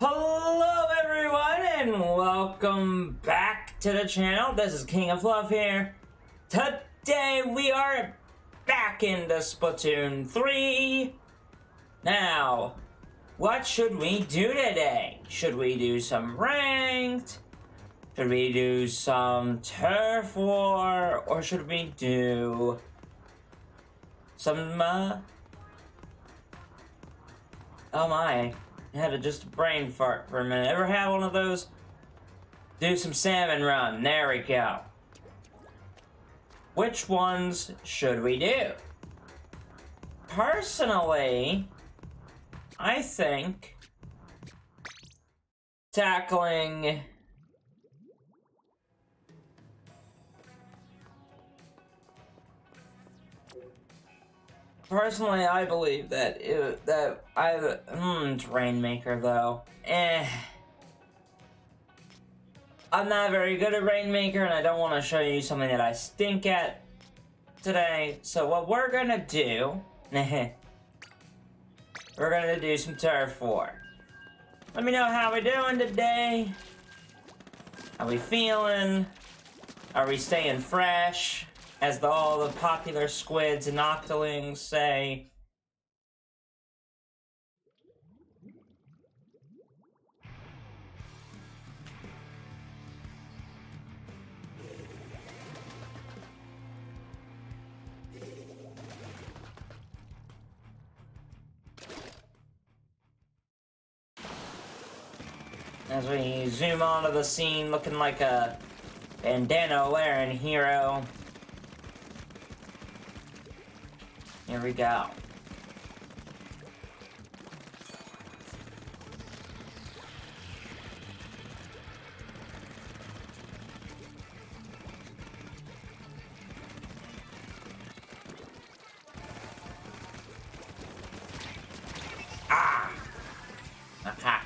Hello everyone and welcome back to the channel. This is King of Fluff here. Today we are back into Splatoon 3. Now, what should we do today? Should we do some ranked? Should we do some turf war? Or should we do some, oh my. I had to just brain fart for a minute. Ever have one of those? Do some salmon run. There we go. Which ones should we do? Personally, I think tackling Personally, I believe that it's Rainmaker though. I'm not very good at Rainmaker, and I don't want to show you something that I stink at today. So what we're gonna do, we're gonna do some turf war. Let me know how we doing today. How we feeling? Are we staying fresh? As all the popular squids and octolings say. As we zoom onto the scene looking like a bandana wearing hero. Here we go. Ah! Okay.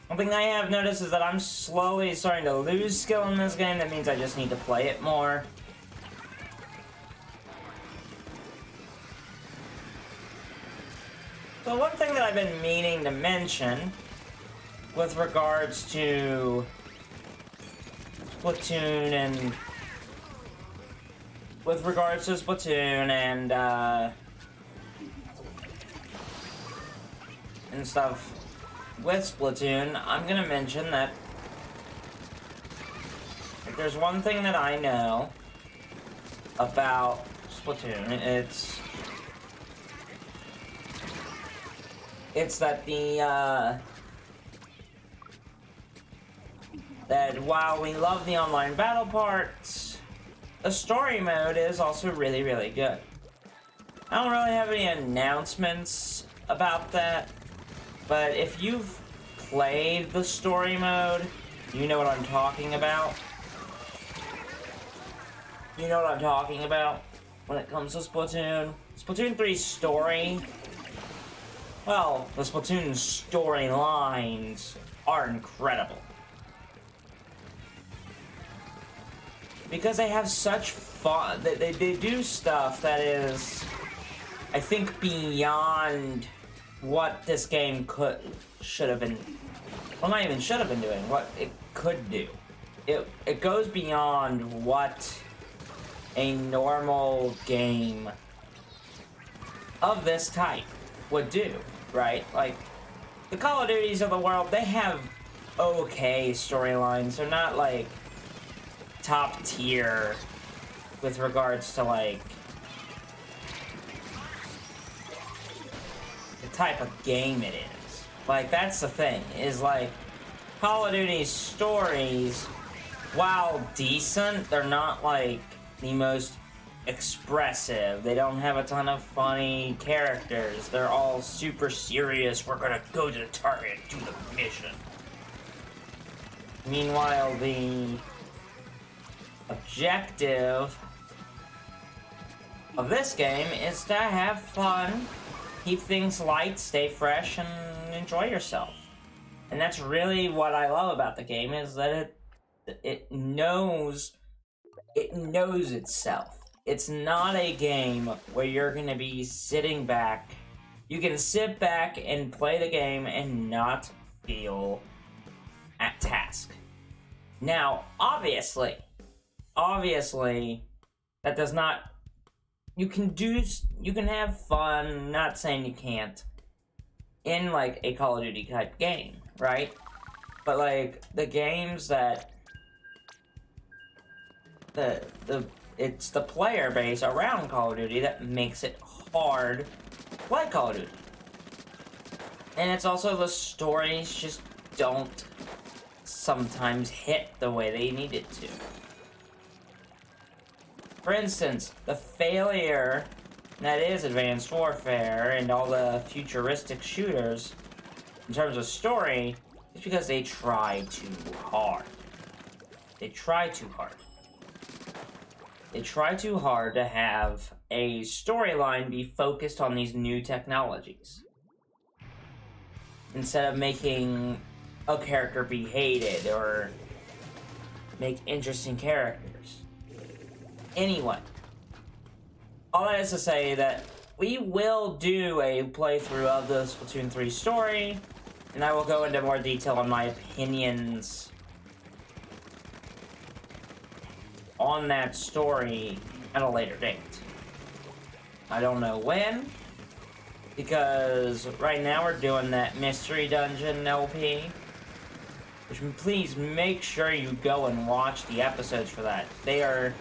One thing I have noticed is that I'm slowly starting to lose skill in this game. That means I just need to play it more. So one thing that I've been meaning to mention with regards to Splatoon and stuff with Splatoon, I'm gonna mention that if there's one thing that I know about Splatoon, it's that that while we love the online battle parts, the story mode is also really, really good. I don't really have any announcements about that, but if you've played the story mode, you know what I'm talking about. You know what I'm talking about when it comes to Splatoon. Splatoon 3's story, well, the Splatoon storylines are incredible. Because they have such fun, they do stuff that is, I think, beyond what this game should have been, well, not even should have been doing, what it could do. It goes beyond what a normal game of this type would do, right? Like, the Call of Duties of the world, they have okay storylines. They're not, like, top tier with regards to, like, the type of game it is. Like, that's the thing, is, like, Call of Duty's stories, while decent, they're not, like, the most expressive. They don't have a ton of funny characters. They're all super serious. We're gonna go to the target, do the mission. Meanwhile, the objective of this game is to have fun, keep things light, stay fresh, and enjoy yourself. And that's really what I love about the game, is that it knows itself. It's not a game where you're gonna be sitting back You can sit back and play the game and not feel at task. Now, obviously, that does not... You can have fun, not saying you can't, in, like, a Call of Duty type game, right? But, like, the games that... It's the player base around Call of Duty that makes it hard to play Call of Duty. And it's also the stories just don't sometimes hit the way they need it to. For instance, the failure that is Advanced Warfare and all the futuristic shooters in terms of story is because they try too hard. They try too hard. They try too hard to have a storyline be focused on these new technologies, instead of making a character be hated or make interesting characters. Anyway, all that is to say that we will do a playthrough of the Splatoon 3 story, and I will go into more detail on my opinions on that story at a later date. I don't know when, because right now we're doing that Mystery Dungeon LP, which please make sure you go and watch the episodes for that. They are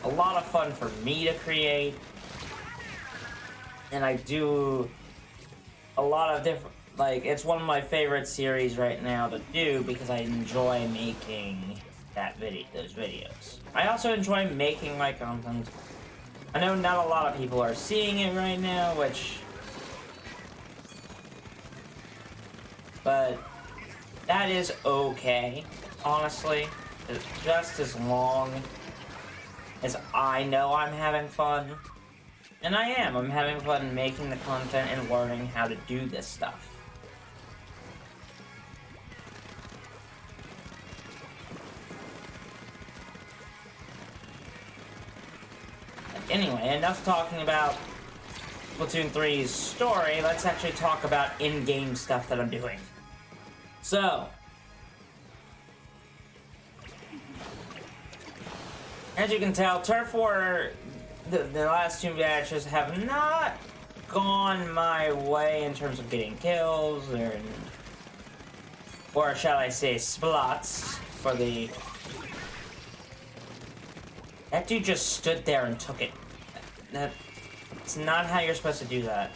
a lot of fun for me to create, and I do a lot of different, like, it's one of my favorite series right now to do because I enjoy making those videos. I also enjoy making my content. I know not a lot of people are seeing it right now, but that is okay, honestly. Just as long as I know I'm having fun. And I am. I'm having fun making the content and learning how to do this stuff. Anyway, enough talking about Splatoon 3's story. Let's actually talk about in-game stuff that I'm doing. So, as you can tell, Turf War, the last two matches have not gone my way in terms of getting kills, or shall I say splots, for the... That dude just stood there and took it. That's not how you're supposed to do that.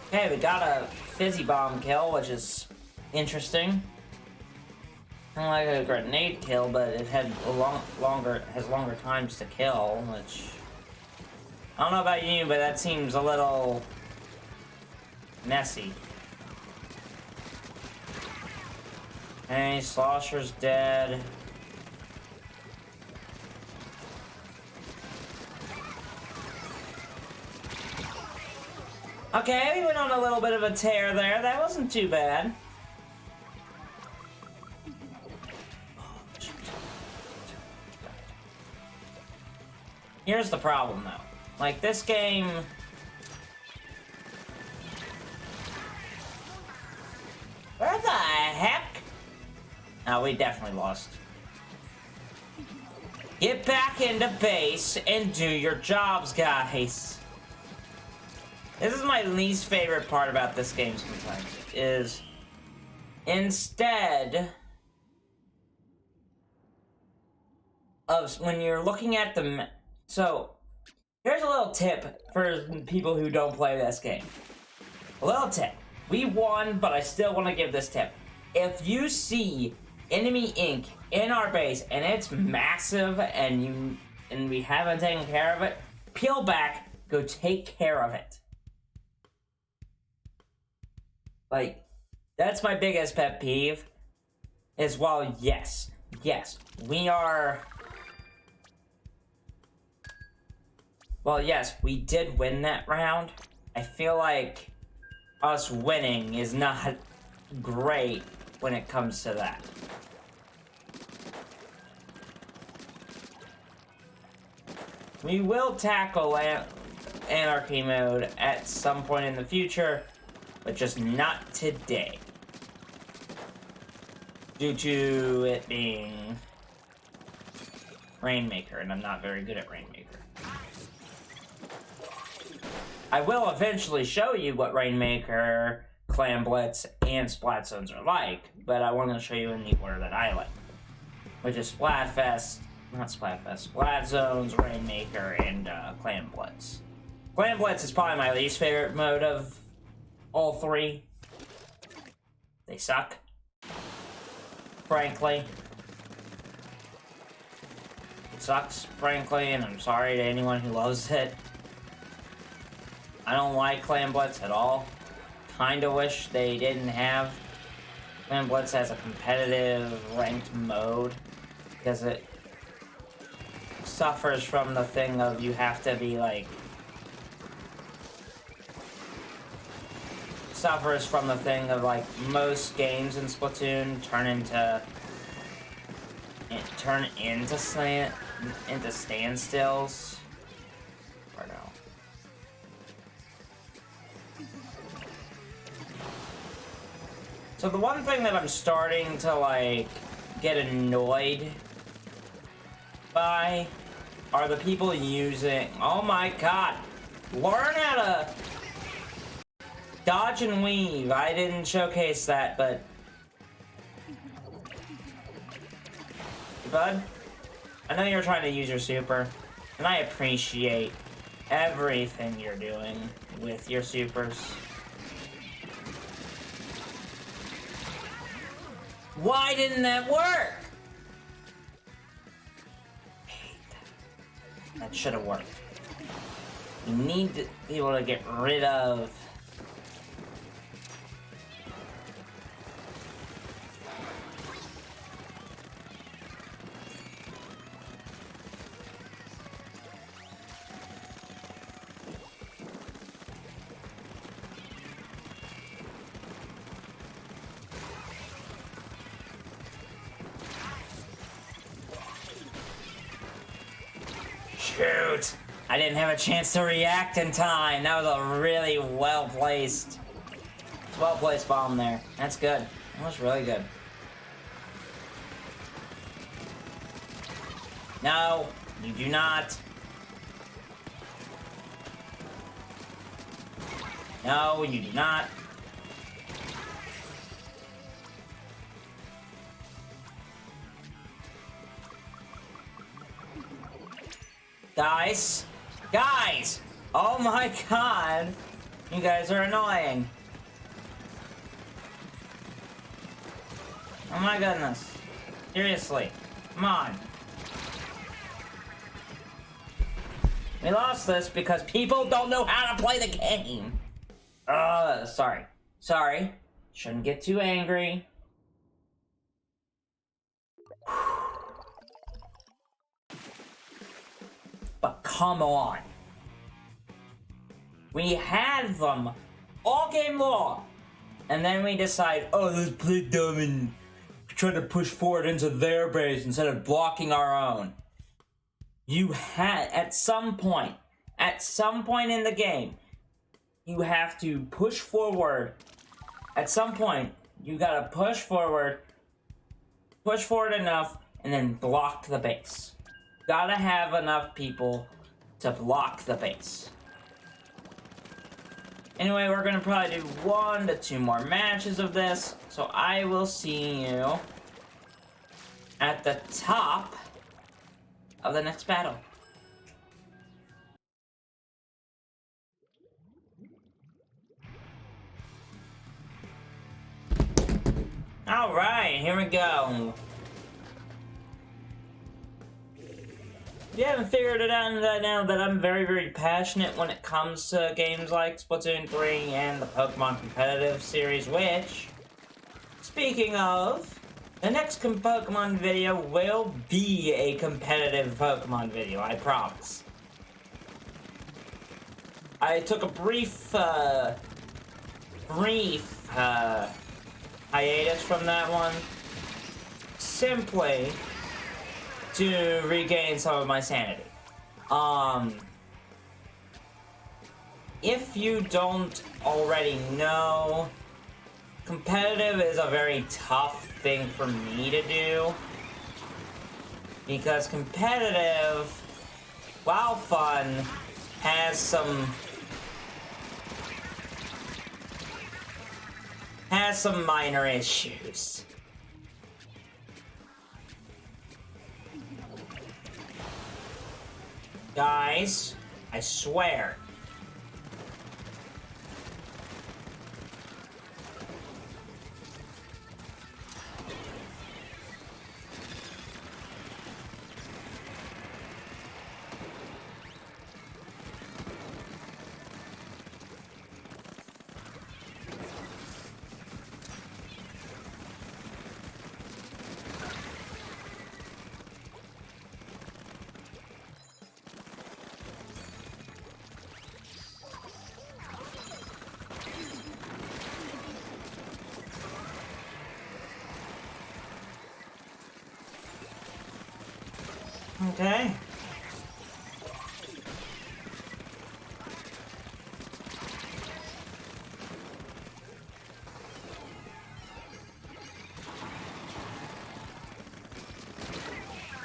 Okay, we got a fizzy bomb kill, which is interesting. Kind of like a grenade kill, but it had longer times to kill, which I don't know about you, but that seems a little messy. Hey, Slosher's dead. Okay, we went on a little bit of a tear there. That wasn't too bad. Here's the problem, though. Like, this game... Where the heck? Oh, we definitely lost. Get back into base and do your jobs, guys. This is my least favorite part about this game sometimes, is instead of when you're looking at the... So, here's a little tip for people who don't play this game. A little tip. We won, but I still want to give this tip. If you see enemy ink in our base and it's massive and we haven't taken care of it, peel back, go take care of it. Like, that's my biggest pet peeve. Is while yes, we are... Well, yes, we did win that round. I feel like us winning is not great when it comes to that. We will tackle Anarchy mode at some point in the future, but just not today. Due to it being Rainmaker, and I'm not very good at Rainmaker. I will eventually show you what Rainmaker, Clan Blitz, and Splat Zones are like, but I want to show you in the order that I like, which is Splat Zones, Rainmaker, and Clan Blitz. Clan Blitz is probably my least favorite mode of all three. They suck, frankly. It sucks, frankly, and I'm sorry to anyone who loves it. I don't like Clan Blitz at all. Kinda wish they didn't have Clan Blitz as a competitive ranked mode, because it suffers from the thing of you have to be like most games in Splatoon turn into standstills. Or no. So the one thing that I'm starting to like get annoyed by are the people using, oh my god, learn how to dodge and weave. I didn't showcase that, but bud, I know you're trying to use your super, and I appreciate everything you're doing with your supers. Why didn't that work? That should have worked. You need to be able to get rid of Shoot! I didn't have a chance to react in time. That was a really well-placed bomb there. That's good. That was really good. No, you do not. No, you do not. Guys! Oh my god! You guys are annoying. Oh my goodness. Seriously. Come on. We lost this because people don't know how to play the game. Sorry. Sorry. Shouldn't get too angry. But come on. We had them all game long. And then we decide, oh, let's play dumb and try to push forward into their base instead of blocking our own. You had, at some point in the game, you have to push forward. At some point, you gotta push forward enough, and then block the base. Gotta have enough people to block the base. Anyway, we're gonna probably do 1 to 2 more matches of this, so I will see you at the top of the next battle. Alright, here we go. If you haven't figured it out now that I'm very, very passionate when it comes to games like Splatoon 3 and the Pokemon Competitive series, which, speaking of, the next Pokemon video will be a competitive Pokemon video, I promise. I took a brief brief hiatus from that one, simply to regain some of my sanity. If you don't already know, competitive is a very tough thing for me to do, because competitive, while fun, has some minor issues. Guys, I swear. Okay.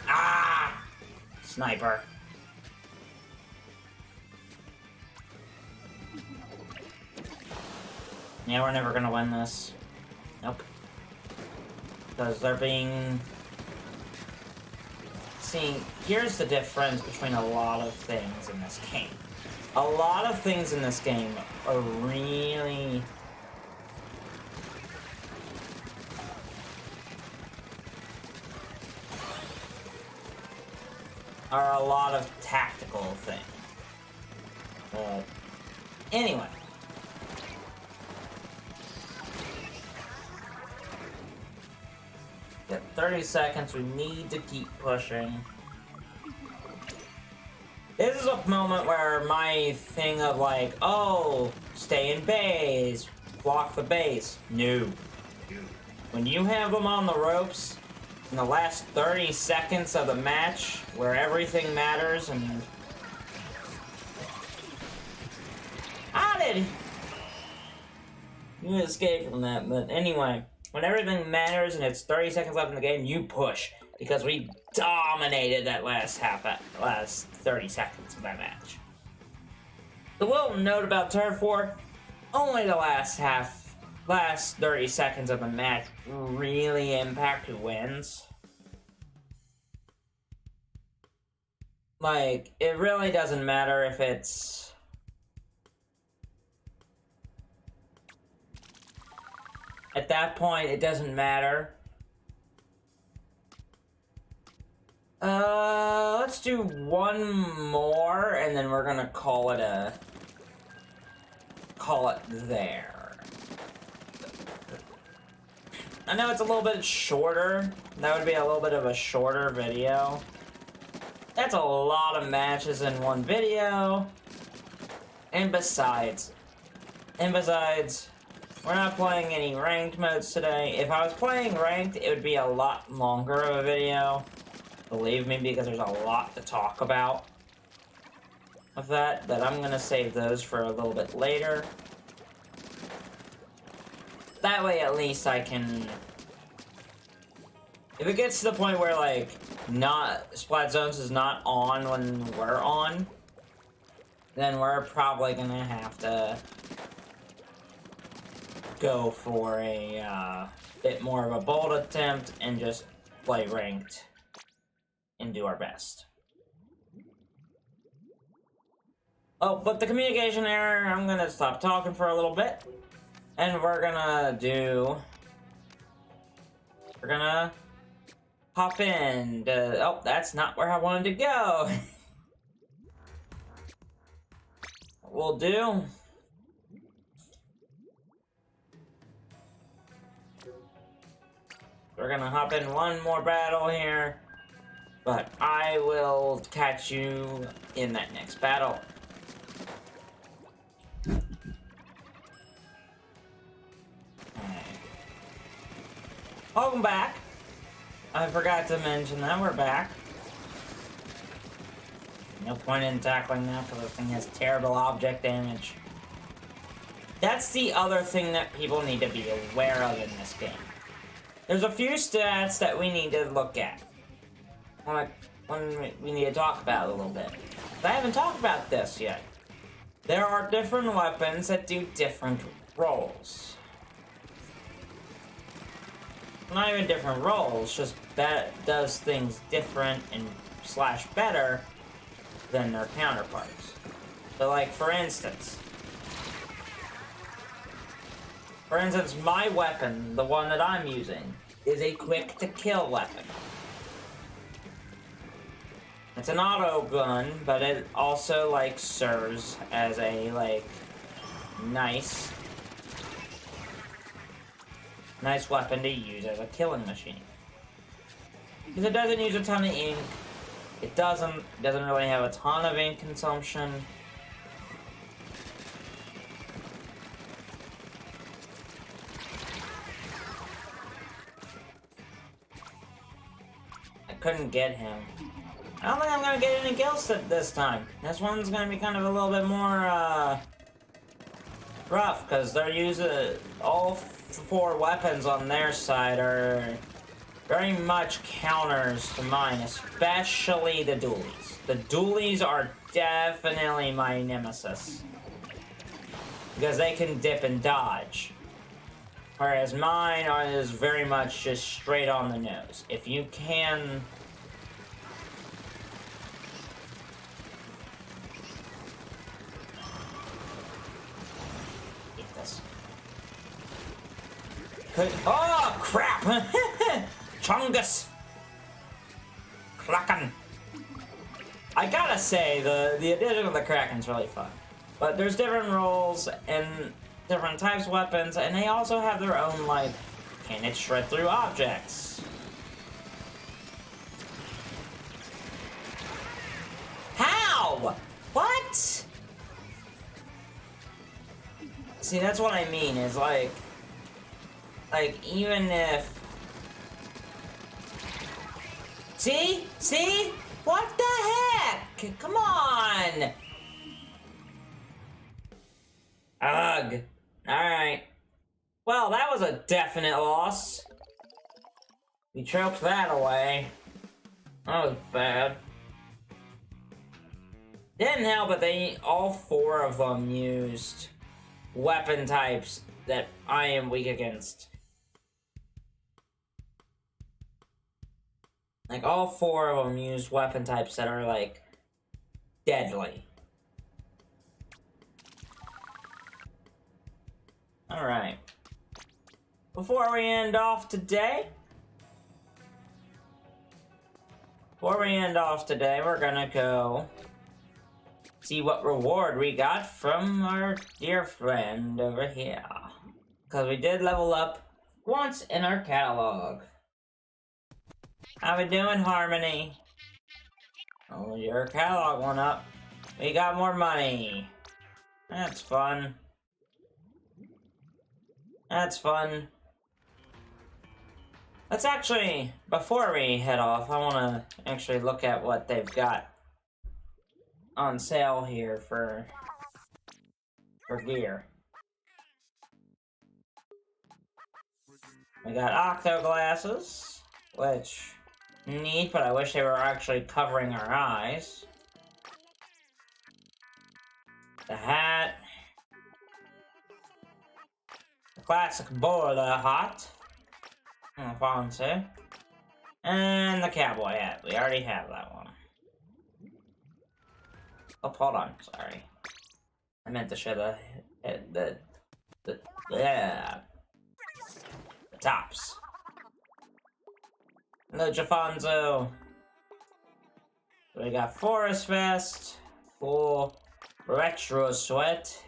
Ah! Sniper. Yeah, we're never gonna win this. Nope. Because they're being... See, here's the difference between a lot of things in this game. A lot of things in this game are really... are a lot of tactical things. But anyway. Got 30 seconds, we need to keep pushing. This is a moment where my thing of like, oh, stay in base, block the base. No. When you have them on the ropes, in the last 30 seconds of the match, where everything matters and... How did you escape from that? But anyway, when everything matters and it's 30 seconds left in the game, you push. Because we dominated that last 30 seconds of that match. The little note about Turf War, only the last 30 seconds of the match really impact who wins. Like, it really doesn't matter if it's... At that point, it doesn't matter. Let's do one more, and then we're gonna call it there. I know it's a little bit shorter. That would be a little bit of a shorter video. That's a lot of matches in one video. And besides, we're not playing any ranked modes today. If I was playing ranked, it would be a lot longer of a video. Believe me, because there's a lot to talk about of that, but I'm gonna save those for a little bit later. That way, at least I can... If it gets to the point where, like, Splat Zones is not on when we're on, then we're probably gonna have to go for a bit more of a bold attempt and just play ranked and do our best. Oh, but the communication error, I'm gonna stop talking for a little bit. And we're gonna hop in. Oh, that's not where I wanted to go. We'll do. We're gonna hop in one more battle here. But I will catch you in that next battle. Welcome back. I forgot to mention that we're back. No point in tackling that because this thing has terrible object damage. That's the other thing that people need to be aware of in this game. There's a few stats that we need to look at. When we need to talk about it a little bit. I haven't talked about this yet. There are different weapons that do different roles. Not even different roles, just does things different and slash better than their counterparts. So like, for instance, my weapon, the one that I'm using, is a quick-to-kill weapon. It's an auto gun, but it also, like, serves as a, like, nice weapon to use as a killing machine. Because it doesn't use a ton of ink. It doesn't really have a ton of ink consumption. I couldn't get him. I don't think I'm gonna get any kills this time. This one's gonna be kind of a little bit more, rough, because they're using all 4 weapons on their side are very much counters to mine, especially the dualies. The dualies are definitely my nemesis, because they can dip and dodge, whereas mine is very much just straight on the nose. If you can... Oh, crap! Chungus! Kraken! I gotta say, the addition of the Kraken's really fun. But there's different roles and different types of weapons, and they also have their own, like, can it shred through objects? How? What? See, that's what I mean, is like, even if... See? See? What the heck? Come on! Ugh. Alright. Well, that was a definite loss. We choked that away. That was bad. Didn't help, but all 4 of them used weapon types that I am weak against. Like, all 4 of them use weapon types that are, like, deadly. Alright. Before we end off today, we're gonna go see what reward we got from our dear friend over here. Because we did level up once in our catalog. How we doing, Harmony? Oh, your catalog went up. We got more money. That's fun. That's fun. Let's actually, before we head off, I want to actually look at what they've got on sale here for gear. We got octo glasses, which... neat, but I wish they were actually covering our eyes. The hat. The classic bowler hat. Fancy. And the cowboy hat. We already have that one. Oh, hold on. Sorry. I meant to show the tops. The Jafonzo. We got Forest Vest, full retro sweat,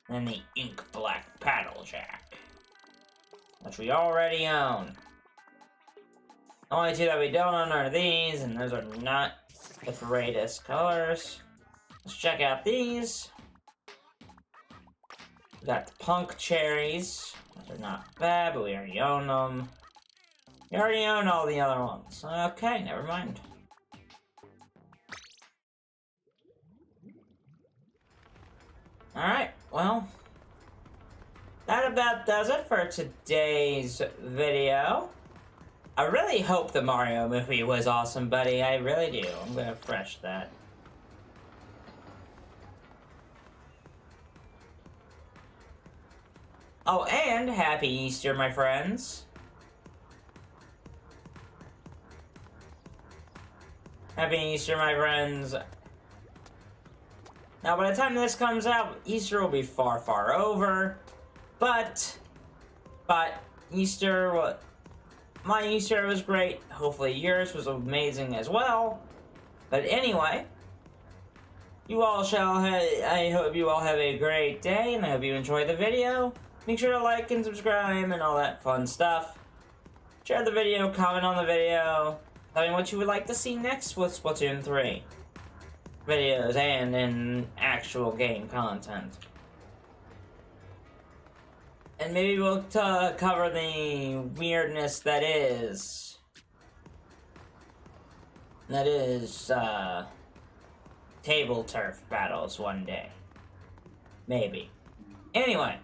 and the ink black paddle jack, which we already own. The only 2 that we don't own are these, and those are not the greatest colors. Let's check out these. We got the punk cherries. They're not bad, but we already own them. We already own all the other ones. Okay, never mind. Alright, well, that about does it for today's video. I really hope the Mario movie was awesome, buddy. I really do. I'm gonna refresh that. Oh, and Happy Easter, my friends. Happy Easter, my friends. Now, by the time this comes out, Easter will be far, far over. But Easter, my Easter was great. Hopefully yours was amazing as well. But anyway, I hope you all have a great day, and I hope you enjoy the video. Make sure to like and subscribe and all that fun stuff. Share the video, comment on the video. Tell me what you would like to see next with Splatoon 3 videos and in actual game content. And maybe we'll cover the weirdness that is table turf battles one day. Maybe. Anyway,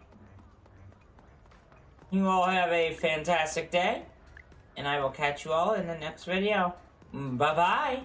you all have a fantastic day, and I will catch you all in the next video. Bye-bye!